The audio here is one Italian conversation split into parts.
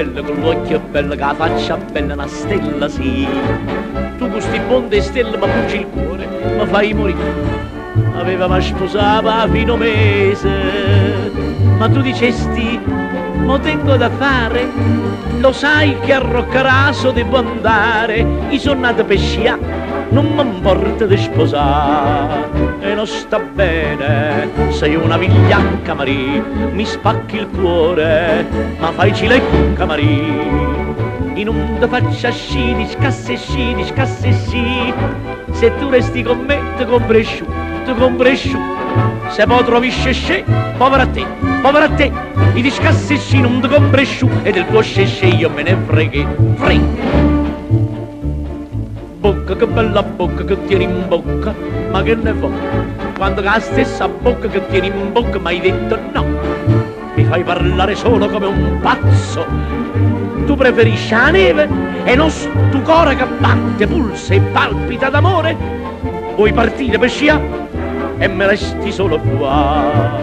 bella, con l'occhio bello, che la faccia bella, una stella sì. Tu questi bonde stelle mi bruci il cuore, mi fai morire. Avevamo sposato a fino mese, ma tu dicesti, mo tengo da fare, lo sai che a Roccaraso devo andare, io sono nato per scià, non mi importa di sposare, e non sta bene, sei una vigliacca Marie, mi spacchi il cuore, ma fai cilecca Marie. In un da faccia sci, discasse sci, se tu resti con me ti compri sciù, se poi trovi scesce, povera a te, i discassi sci non ti compri sciù, e del tuo scesce io me ne freghi, Bocca, che bella bocca che tieni in bocca, ma che ne fa? Quando la stessa bocca che tieni in bocca mi hai detto no, mi fai parlare solo come un pazzo. Tu preferisci la neve e non stu cuore che batte, pulsa e palpita d'amore. Vuoi partire per scia e me resti solo qua.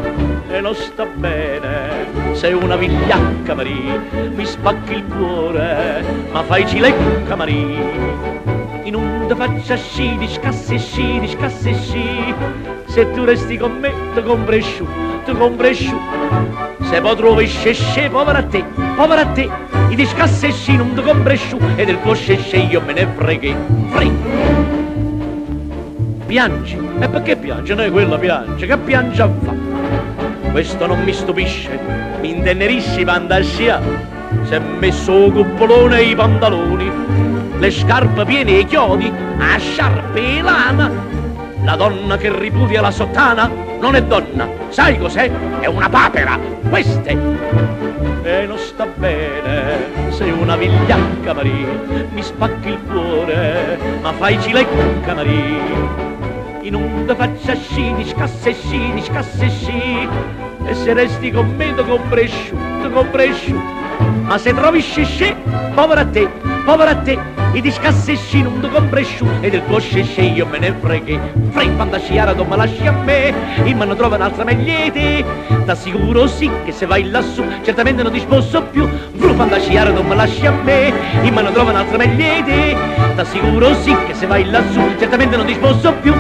E non sta bene, sei una vigliacca Marie, mi spacchi il cuore, ma fai cilecca Marie. In un da faccia sci, discasse sci, se tu resti con me ti compri sciù, se poi trovi scesce, povera a te, i discasse sci non ti compri sciù, e del tuo scesce io me ne freghi. Piangi? E perché piange? Non è quella piange, che piange a fa? Questo non mi stupisce, mi intenerisce i fantasia, si è messo il cuppolone e i pantaloni, le scarpe piene e chiodi, a sciarpe e lana. La donna che ripudia la sottana non è donna, sai cos'è? È una papera, queste. E non sta bene, sei una vigliacca Marie, mi spacchi il cuore, ma fai cilecca Marie. In un da faccia sci, discasse sci, e se resti con me ti compri sciù, ma se trovi scesce, povera a te, i discasse sci non ti compri sciù, e del tuo scesce io me ne freghi. Quando sciara non me lasci a me, e me ne trova un'altra megliete, t'assicuro sì che se vai lassù certamente non ti sposo più. Quando sciara non me lasci a me, e me ne trova un'altra megliete, t'assicuro sì che se vai lassù certamente non ti sposo più.